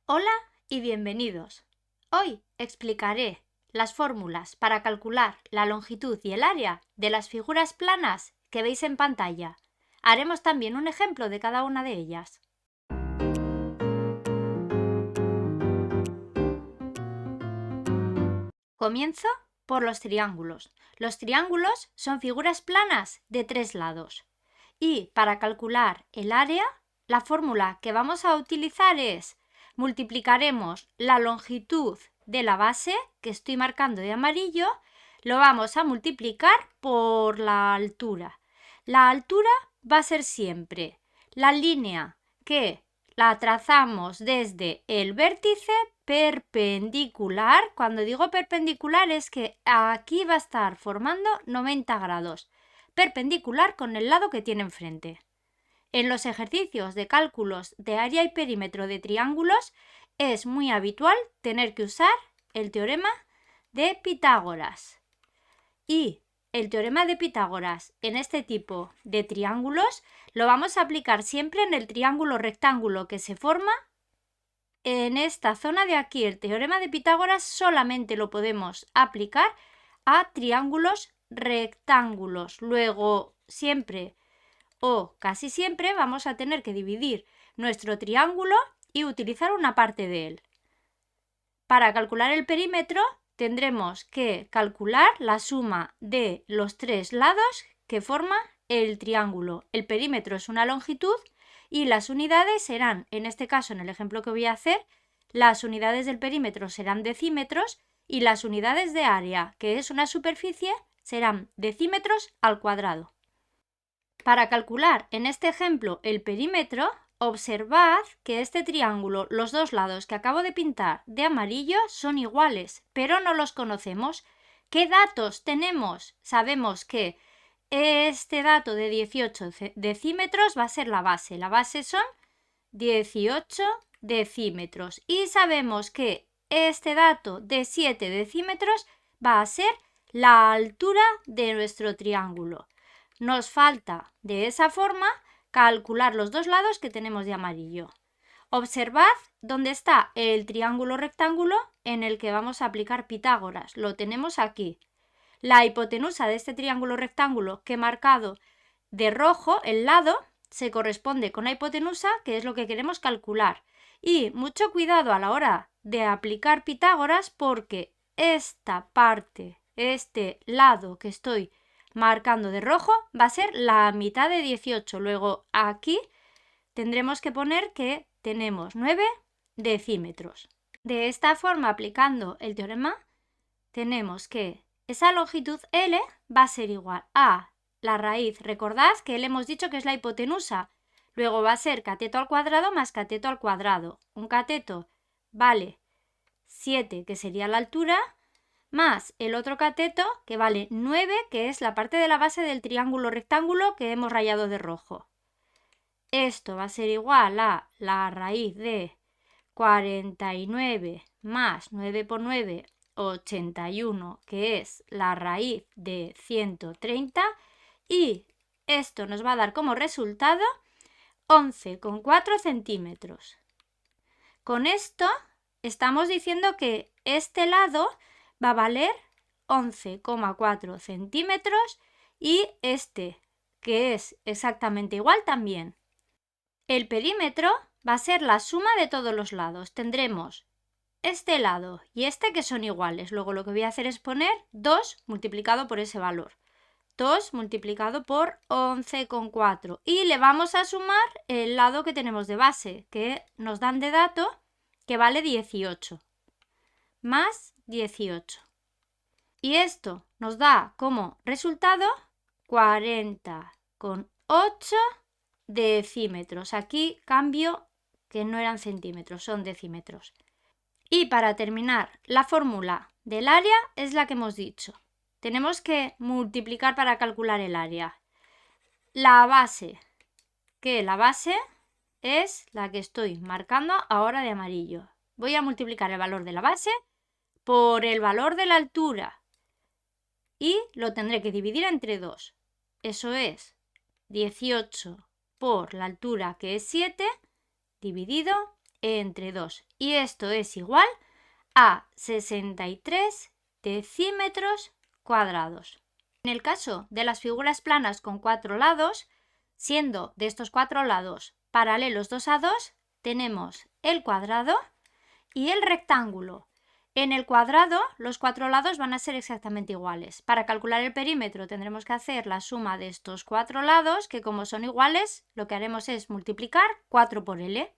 Hola y bienvenidos. Hoy explicaré las fórmulas para calcular la longitud y el área de las figuras planas que veis en pantalla. Haremos también un ejemplo de cada una de ellas. Comienzo por los triángulos. Los triángulos son figuras planas de tres lados. Y para calcular el área, la fórmula que vamos a utilizar es: multiplicaremos la longitud de la base, que estoy marcando de amarillo, lo vamos a multiplicar por la altura. La altura va a ser siempre la línea que la trazamos desde el vértice perpendicular. Cuando digo perpendicular es que aquí va a estar formando 90 grados, perpendicular con el lado que tiene enfrente. En los ejercicios de cálculos de área y perímetro de triángulos es muy habitual tener que usar el teorema de Pitágoras. Y el teorema de Pitágoras en este tipo de triángulos lo vamos a aplicar siempre en el triángulo rectángulo que se forma en esta zona de aquí. El teorema de Pitágoras solamente lo podemos aplicar a triángulos rectángulos. Luego siempre o casi siempre vamos a tener que dividir nuestro triángulo y utilizar una parte de él. Para calcular el perímetro tendremos que calcular la suma de los tres lados que forma el triángulo. El perímetro es una longitud y las unidades serán, en este caso, en el ejemplo que voy a hacer, las unidades del perímetro serán decímetros y las unidades de área, que es una superficie, serán decímetros al cuadrado. Para calcular en este ejemplo el perímetro, observad que este triángulo, los dos lados que acabo de pintar de amarillo son iguales, pero no los conocemos. ¿Qué datos tenemos? Sabemos que este dato de 18 decímetros va a ser la base. La base son 18 decímetros. Y sabemos que este dato de 7 decímetros va a ser la altura de nuestro triángulo. Nos falta, de esa forma, calcular los dos lados que tenemos de amarillo. Observad dónde está el triángulo rectángulo en el que vamos a aplicar Pitágoras. Lo tenemos aquí. La hipotenusa de este triángulo rectángulo que he marcado de rojo, el lado, se corresponde con la hipotenusa, que es lo que queremos calcular. Y mucho cuidado a la hora de aplicar Pitágoras, porque esta parte, este lado que estoy marcando de rojo, va a ser la mitad de 18. Luego aquí tendremos que poner que tenemos 9 decímetros. De esta forma, aplicando el teorema, tenemos que esa longitud L va a ser igual a la raíz. Recordad que L hemos dicho que es la hipotenusa. Luego va a ser cateto al cuadrado más cateto al cuadrado. Un cateto vale 7, que sería la altura, más el otro cateto, que vale 9, que es la parte de la base del triángulo rectángulo que hemos rayado de rojo. Esto va a ser igual a la raíz de 49 más 9 por 9, 81, que es la raíz de 130, y esto nos va a dar como resultado 11,4 centímetros. Con esto estamos diciendo que este lado va a valer 11,4 centímetros y este, que es exactamente igual, también. El perímetro va a ser la suma de todos los lados. Tendremos este lado y este que son iguales. Luego lo que voy a hacer es poner 2 multiplicado por ese valor. 2 multiplicado por 11,4. Y le vamos a sumar el lado que tenemos de base, que nos dan de dato que vale 18. Más 18. Y esto nos da como resultado 40,8 decímetros. Aquí cambio que no eran centímetros, son decímetros. Y para terminar, la fórmula del área es la que hemos dicho. Tenemos que multiplicar para calcular el área. La base, que la base es la que estoy marcando ahora de amarillo. Voy a multiplicar el valor de la base por el valor de la altura y lo tendré que dividir entre 2. Eso es 18 por la altura, que es 7, dividido entre 2. Y esto es igual a 63 decímetros cuadrados. En el caso de las figuras planas con 4 lados, siendo de estos 4 lados paralelos 2 a 2, tenemos el cuadrado y el rectángulo. En el cuadrado, los 4 lados van a ser exactamente iguales. Para calcular el perímetro tendremos que hacer la suma de estos 4 lados, que como son iguales, lo que haremos es multiplicar 4 por L.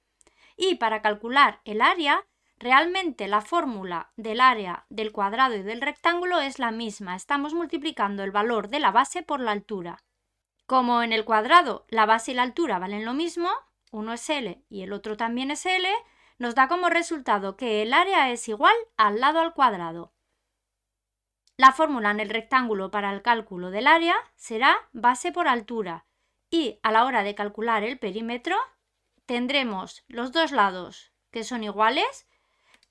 Y para calcular el área, realmente la fórmula del área del cuadrado y del rectángulo es la misma. Estamos multiplicando el valor de la base por la altura. Como en el cuadrado la base y la altura valen lo mismo, uno es L y el otro también es L, nos da como resultado que el área es igual al lado al cuadrado. La fórmula en el rectángulo para el cálculo del área será base por altura y a la hora de calcular el perímetro tendremos los dos lados que son iguales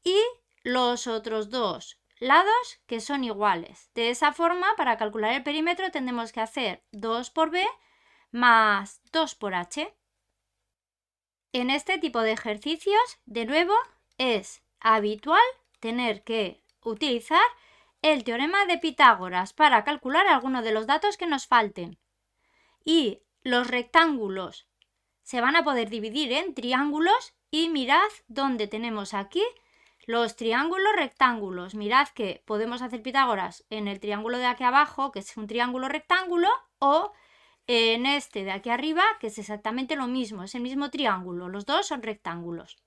y los otros dos lados que son iguales. De esa forma, para calcular el perímetro tendremos que hacer 2 por b más 2 por h. En este tipo de ejercicios, de nuevo, es habitual tener que utilizar el teorema de Pitágoras para calcular algunos de los datos que nos falten. Y los rectángulos se van a poder dividir en triángulos y mirad dónde tenemos aquí los triángulos rectángulos. Mirad que podemos hacer Pitágoras en el triángulo de aquí abajo, que es un triángulo rectángulo, o en este de aquí arriba, que es exactamente lo mismo, es el mismo triángulo, los dos son rectángulos.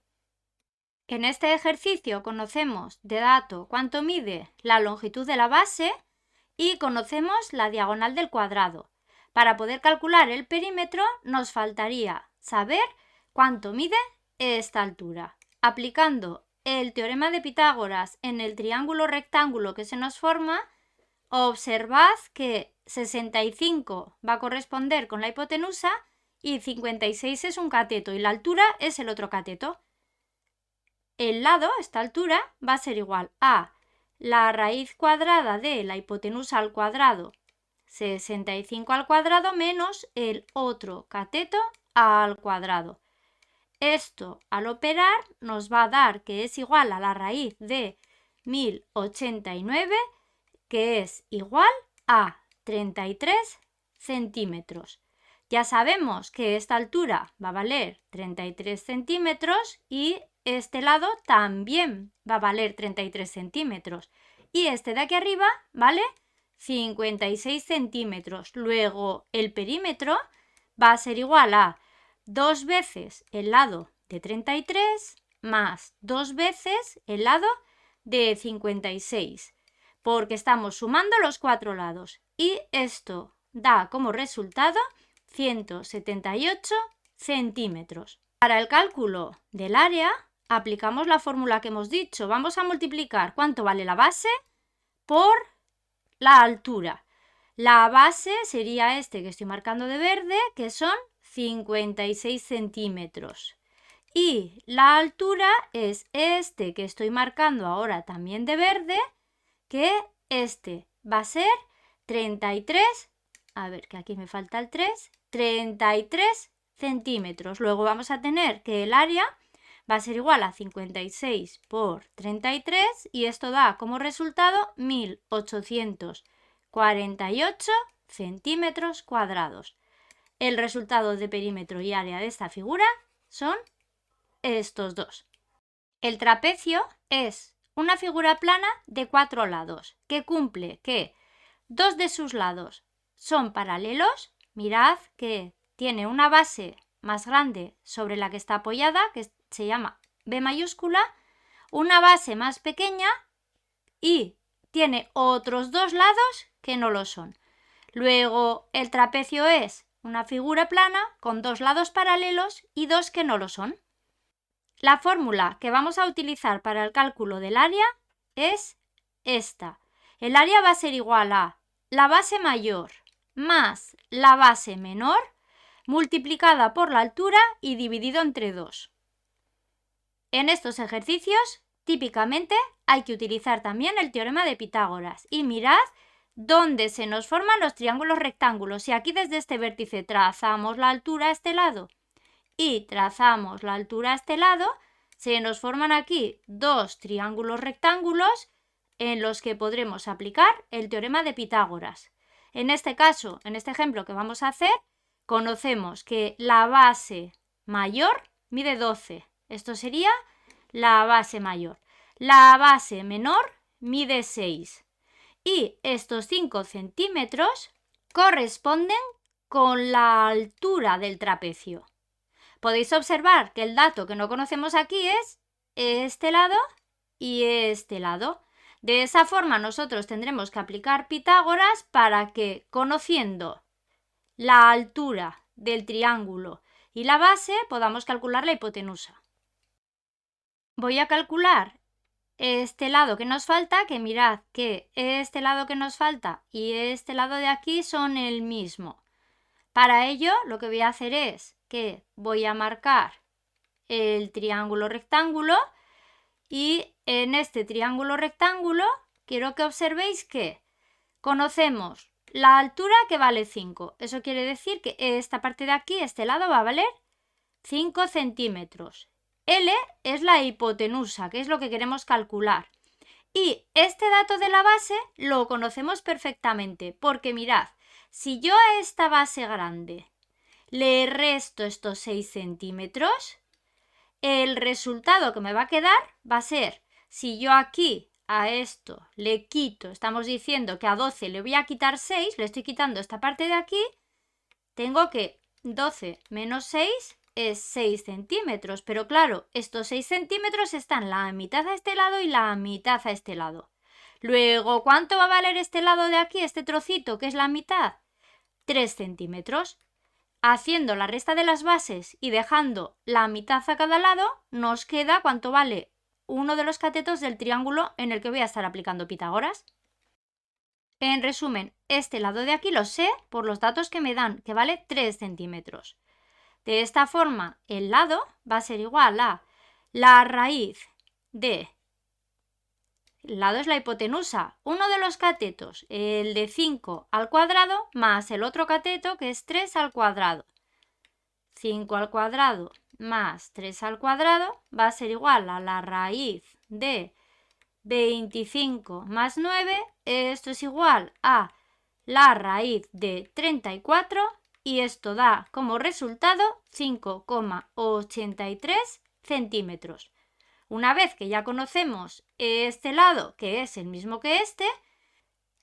En este ejercicio conocemos de dato cuánto mide la longitud de la base y conocemos la diagonal del cuadrado. Para poder calcular el perímetro nos faltaría saber cuánto mide esta altura. Aplicando el teorema de Pitágoras en el triángulo rectángulo que se nos forma, observad que 65 va a corresponder con la hipotenusa y 56 es un cateto y la altura es el otro cateto. El lado, esta altura, va a ser igual a la raíz cuadrada de la hipotenusa al cuadrado, 65 al cuadrado, menos el otro cateto al cuadrado. Esto al operar nos va a dar que es igual a la raíz de 1089, que es igual a 33 centímetros. Ya sabemos que esta altura va a valer 33 centímetros y este lado también va a valer 33 centímetros. Y este de aquí arriba vale 56 centímetros. Luego el perímetro va a ser igual a 2 veces el lado de 33 más 2 veces el lado de 56, porque estamos sumando los 4 lados. Y esto da como resultado 178 centímetros. Para el cálculo del área aplicamos la fórmula que hemos dicho. Vamos a multiplicar cuánto vale la base por la altura. La base sería este que estoy marcando de verde, que son 56 centímetros. Y la altura es este que estoy marcando ahora también de verde, que este va a ser 33, a ver que aquí me falta el 3, 33 centímetros. Luego vamos a tener que el área va a ser igual a 56 por 33 y esto da como resultado 1848 centímetros cuadrados. El resultado de perímetro y área de esta figura son estos dos. El trapecio es una figura plana de 4 lados que cumple que 2 de sus lados son paralelos. Mirad que tiene una base más grande sobre la que está apoyada, que se llama B mayúscula, una base más pequeña y tiene otros 2 lados que no lo son. Luego el trapecio es una figura plana con 2 lados paralelos y 2 que no lo son. La fórmula que vamos a utilizar para el cálculo del área es esta. El área va a ser igual a la base mayor más la base menor multiplicada por la altura y dividido entre 2. En estos ejercicios, típicamente, hay que utilizar también el teorema de Pitágoras. Y mirad dónde se nos forman los triángulos rectángulos. Si aquí desde este vértice trazamos la altura a este lado y trazamos la altura a este lado, se nos forman aquí dos triángulos rectángulos en los que podremos aplicar el teorema de Pitágoras. En este caso, en este ejemplo que vamos a hacer, conocemos que la base mayor mide 12. Esto sería la base mayor. La base menor mide 6. Y estos 5 centímetros corresponden con la altura del trapecio. Podéis observar que el dato que no conocemos aquí es este lado y este lado. De esa forma nosotros tendremos que aplicar Pitágoras para que, conociendo la altura del triángulo y la base, podamos calcular la hipotenusa. Voy a calcular este lado que nos falta, que mirad que este lado que nos falta y este lado de aquí son el mismo. Para ello lo que voy a hacer es que voy a marcar el triángulo rectángulo y en este triángulo rectángulo quiero que observéis que conocemos la altura que vale 5. Eso quiere decir que esta parte de aquí, este lado, va a valer 5 centímetros. L es la hipotenusa, que es lo que queremos calcular. Y este dato de la base lo conocemos perfectamente, porque mirad, si yo a esta base grande le resto estos 6 centímetros, el resultado que me va a quedar va a ser, si yo aquí a esto le quito, estamos diciendo que a 12 le voy a quitar 6, le estoy quitando esta parte de aquí, tengo que 12 menos 6 es 6 centímetros, pero claro, estos 6 centímetros están la mitad a este lado y la mitad a este lado. Luego, ¿cuánto va a valer este lado de aquí, este trocito, que es la mitad? 3 centímetros. Haciendo la resta de las bases y dejando la mitad a cada lado, nos queda cuánto vale uno de los catetos del triángulo en el que voy a estar aplicando Pitágoras. En resumen, este lado de aquí lo sé por los datos que me dan, que vale 3 centímetros. De esta forma, el lado va a ser igual a la raíz de... El lado es la hipotenusa, uno de los catetos, el de 5 al cuadrado, más el otro cateto que es 3 al cuadrado. 5 al cuadrado más 3 al cuadrado va a ser igual a la raíz de 25 más 9. Esto es igual a la raíz de 34 y esto da como resultado 5,83 centímetros. Una vez que ya conocemos este lado, que es el mismo que este,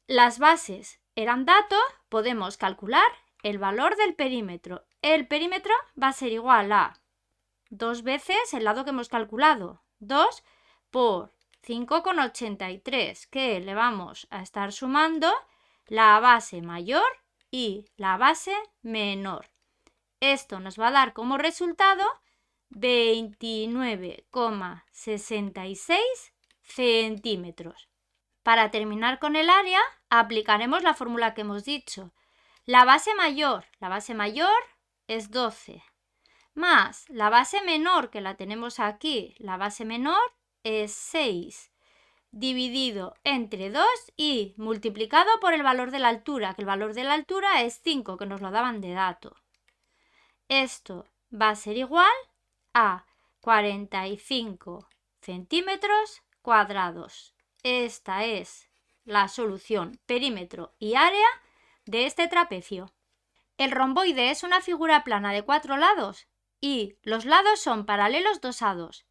las bases eran datos, podemos calcular el valor del perímetro. El perímetro va a ser igual a 2 veces el lado que hemos calculado, 2 por 5,83, que le vamos a estar sumando la base mayor y la base menor. Esto nos va a dar como resultado 29,66 centímetros. Para terminar con el área, aplicaremos la fórmula que hemos dicho. La base mayor es 12, más la base menor, que la tenemos aquí, la base menor es 6, dividido entre 2 y multiplicado por el valor de la altura, que el valor de la altura es 5, que nos lo daban de dato. Esto va a ser igual a 45 centímetros cuadrados. Esta es la solución perímetro y área de este trapecio. El romboide es una figura plana de 4 lados y los lados son paralelos 2 a 2.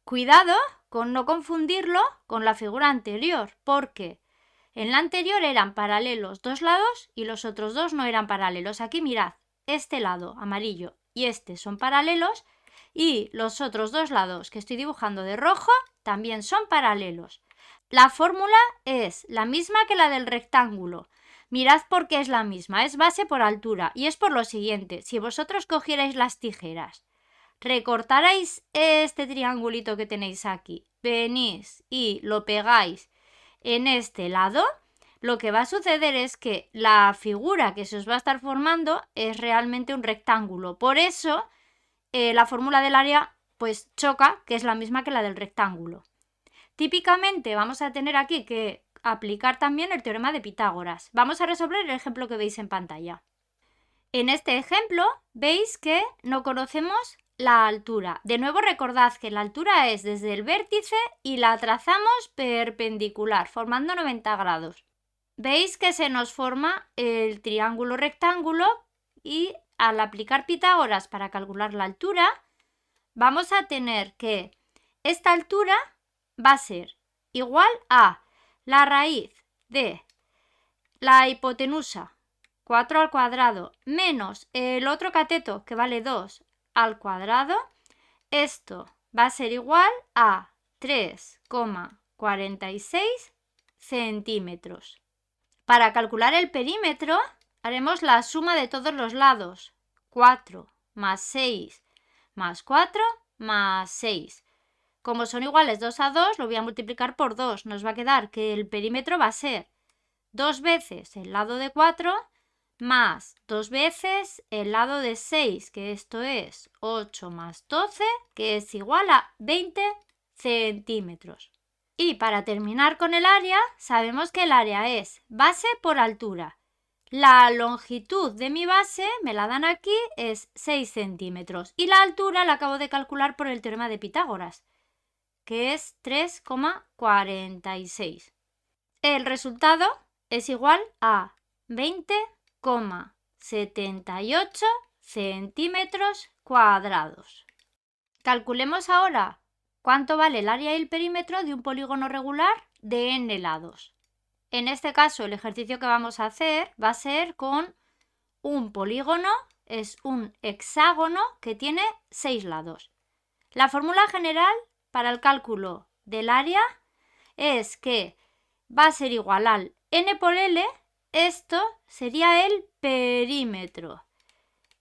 Cuidado con no confundirlo con la figura anterior, porque en la anterior eran paralelos 2 lados y los otros dos no eran paralelos. Aquí mirad, este lado amarillo y este son paralelos y los otros dos lados que estoy dibujando de rojo también son paralelos. La fórmula es la misma que la del rectángulo. Mirad por qué es la misma, es base por altura y es por lo siguiente, si vosotros cogierais las tijeras, recortarais este triangulito que tenéis aquí, venís y lo pegáis en este lado, lo que va a suceder es que la figura que se os va a estar formando es realmente un rectángulo. Por eso la fórmula del área pues choca, que es la misma que la del rectángulo. Típicamente vamos a tener aquí que aplicar también el teorema de Pitágoras. Vamos a resolver el ejemplo que veis en pantalla. En este ejemplo veis que no conocemos la altura. De nuevo recordad que la altura es desde el vértice y la trazamos perpendicular, formando 90 grados. Veis que se nos forma el triángulo rectángulo y al aplicar Pitágoras para calcular la altura, vamos a tener que esta altura va a ser igual a la raíz de la hipotenusa 4 al cuadrado menos el otro cateto que vale 2 al cuadrado. Esto va a ser igual a 3,46 centímetros. Para calcular el perímetro haremos la suma de todos los lados. 4 más 6 más 4 más 6. Como son iguales 2 a 2, lo voy a multiplicar por 2. Nos va a quedar que el perímetro va a ser 2 veces el lado de 4 más 2 veces el lado de 6, que esto es 8 más 12, que es igual a 20 centímetros. Y para terminar con el área, sabemos que el área es base por altura. La longitud de mi base, me la dan aquí, es 6 centímetros. Y la altura la acabo de calcular por el teorema de Pitágoras, que es 3,46. El resultado es igual a 20,78 centímetros cuadrados. Calculemos ahora cuánto vale el área y el perímetro de un polígono regular de n lados. En este caso, el ejercicio que vamos a hacer va a ser con un polígono, es un hexágono que tiene 6 lados. La fórmula general para el cálculo del área es que va a ser igual al n por L, esto sería el perímetro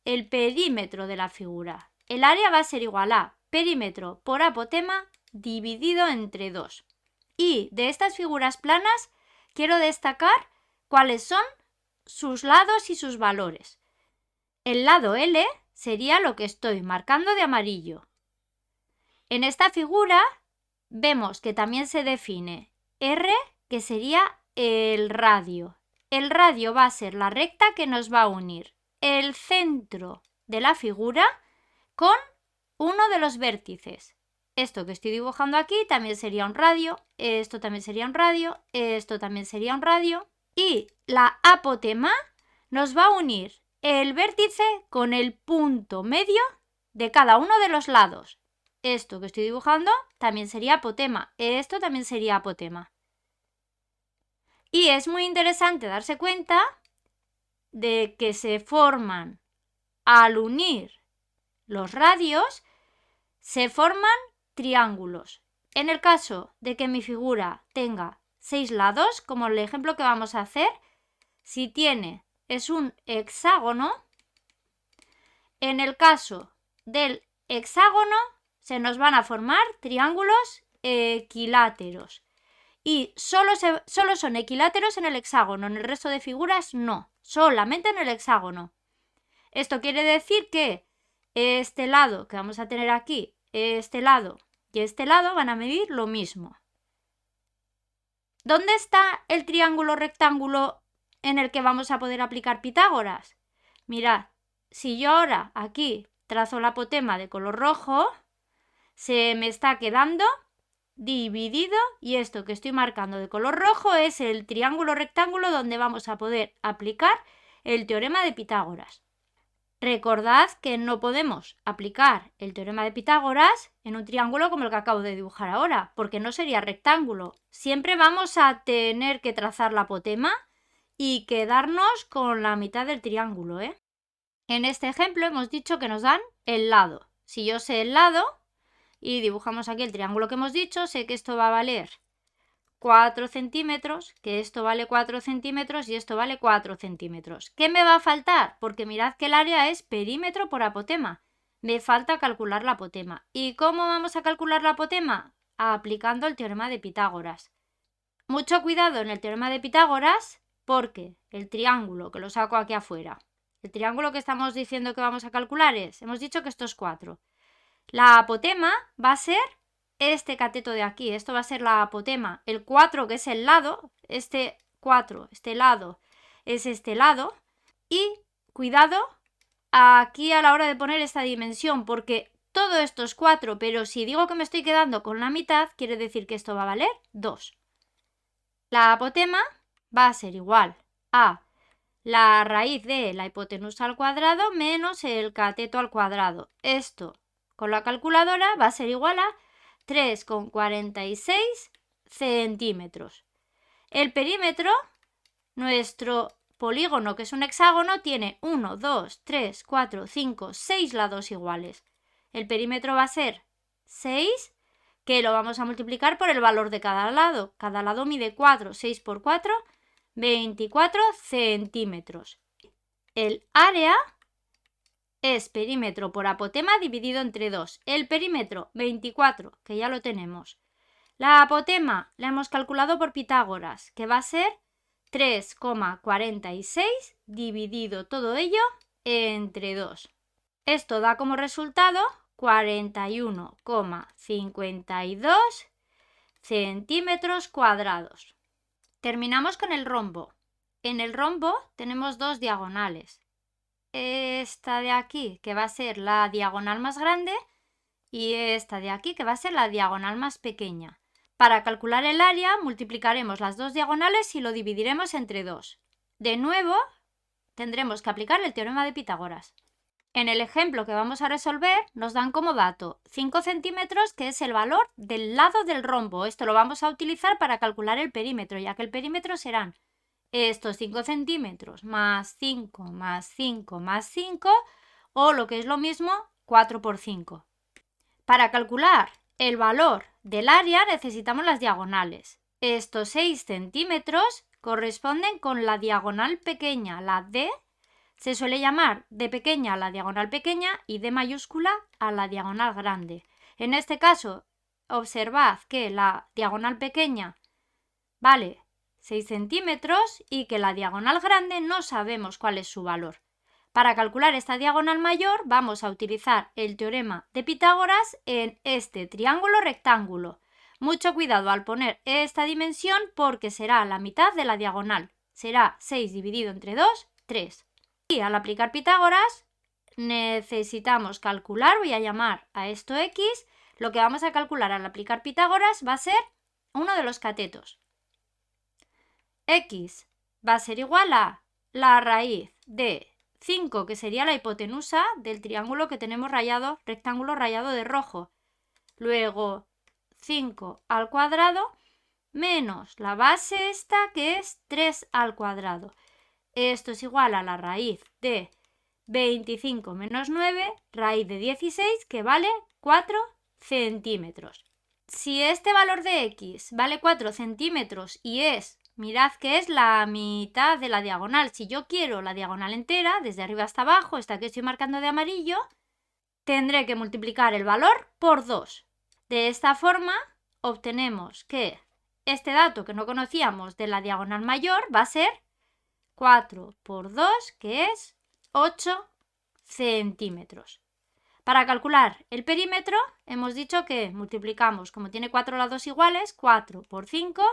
de la figura. El área va a ser igual a perímetro por apotema dividido entre 2. Y de estas figuras planas quiero destacar cuáles son sus lados y sus valores. El lado L sería lo que estoy marcando de amarillo. En esta figura vemos que también se define R, que sería el radio. El radio va a ser la recta que nos va a unir el centro de la figura con uno de los vértices. Esto que estoy dibujando aquí también sería un radio, esto también sería un radio, esto también sería un radio. Y la apotema nos va a unir el vértice con el punto medio de cada uno de los lados. Esto que estoy dibujando también sería apotema, esto también sería apotema. Y es muy interesante darse cuenta de que se forman, al unir los radios, se forman triángulos. En el caso de que mi figura tenga 6 lados, como el ejemplo que vamos a hacer, si es un hexágono, en el caso del hexágono se nos van a formar triángulos equiláteros. Y solo son equiláteros en el hexágono, en el resto de figuras no, solamente en el hexágono. Esto quiere decir que este lado que vamos a tener aquí, este lado y este lado van a medir lo mismo. ¿Dónde está el triángulo rectángulo en el que vamos a poder aplicar Pitágoras? Mirad, si yo ahora aquí trazo la apotema de color rojo, se me está quedando dividido y esto que estoy marcando de color rojo es el triángulo rectángulo donde vamos a poder aplicar el teorema de Pitágoras. Recordad que no podemos aplicar el teorema de Pitágoras en un triángulo como el que acabo de dibujar ahora, porque no sería rectángulo. Siempre vamos a tener que trazar la apotema y quedarnos con la mitad del triángulo, ¿eh? En este ejemplo hemos dicho que nos dan el lado. Si yo sé el lado y dibujamos aquí el triángulo que hemos dicho, sé que esto va a valer 4 centímetros, que esto vale 4 centímetros y esto vale 4 centímetros. ¿Qué me va a faltar? Porque mirad que el área es perímetro por apotema. Me falta calcular la apotema. ¿Y cómo vamos a calcular la apotema? Aplicando el teorema de Pitágoras. Mucho cuidado en el teorema de Pitágoras porque el triángulo, que lo saco aquí afuera, el triángulo que estamos diciendo que vamos a calcular hemos dicho que esto es 4. La apotema va a ser este cateto de aquí, esto va a ser la apotema. El 4, que es el lado, este 4, este lado, es este lado. Y cuidado aquí a la hora de poner esta dimensión, porque todo esto es 4, pero si digo que me estoy quedando con la mitad, quiere decir que esto va a valer 2. La apotema va a ser igual a la raíz de la hipotenusa al cuadrado menos el cateto al cuadrado. Esto con la calculadora va a ser igual a 3,46 centímetros. El perímetro, nuestro polígono, que es un hexágono, tiene 1, 2, 3, 4, 5, 6 lados iguales. El perímetro va a ser 6, que lo vamos a multiplicar por el valor de cada lado. Cada lado mide 4, 6 por 4, 24 centímetros. El área es perímetro por apotema dividido entre 2. El perímetro, 24, que ya lo tenemos. La apotema la hemos calculado por Pitágoras, que va a ser 3,46 dividido todo ello entre 2. Esto da como resultado 41,52 centímetros cuadrados. Terminamos con el rombo. En el rombo tenemos dos diagonales. Esta de aquí, que va a ser la diagonal más grande, y esta de aquí, que va a ser la diagonal más pequeña. Para calcular el área, multiplicaremos las dos diagonales y lo dividiremos entre 2. De nuevo, tendremos que aplicar el teorema de Pitágoras. En el ejemplo que vamos a resolver, nos dan como dato 5 centímetros, que es el valor del lado del rombo. Esto lo vamos a utilizar para calcular el perímetro, ya que el perímetro serán estos 5 centímetros más 5 más 5 más 5, o lo que es lo mismo, 4 por 5. Para calcular el valor del área necesitamos las diagonales. Estos 6 centímetros corresponden con la diagonal pequeña, la D. Se suele llamar de pequeña a la diagonal pequeña y de mayúscula a la diagonal grande. En este caso, observad que la diagonal pequeña vale 6 centímetros y que la diagonal grande no sabemos cuál es su valor. Para calcular esta diagonal mayor vamos a utilizar el teorema de Pitágoras en este triángulo rectángulo. Mucho cuidado al poner esta dimensión porque será la mitad de la diagonal. Será 6 dividido entre 2, 3. Y al aplicar Pitágoras necesitamos calcular, voy a llamar a esto x, lo que vamos a calcular al aplicar Pitágoras va a ser uno de los catetos. X va a ser igual a la raíz de 5, que sería la hipotenusa del triángulo que tenemos rayado, rectángulo rayado de rojo. Luego 5 al cuadrado menos la base esta, que es 3 al cuadrado. Esto es igual a la raíz de 25 menos 9, raíz de 16, que vale 4 centímetros. Si este valor de x vale 4 centímetros y es, mirad que es la mitad de la diagonal, si yo quiero la diagonal entera, desde arriba hasta abajo, esta que estoy marcando de amarillo, tendré que multiplicar el valor por 2. De esta forma obtenemos que este dato que no conocíamos de la diagonal mayor va a ser 4 por 2, que es 8 centímetros. Para calcular el perímetro hemos dicho que multiplicamos, como tiene 4 lados iguales, 4 por 5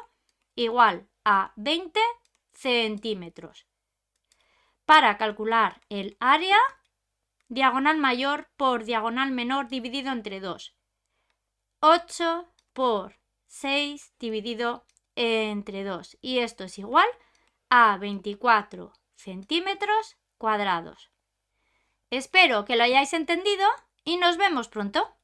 igual a 20 centímetros. Para calcular el área, diagonal mayor por diagonal menor dividido entre 2. 8 por 6 dividido entre 2. Y esto es igual a 24 centímetros cuadrados. Espero que lo hayáis entendido y nos vemos pronto.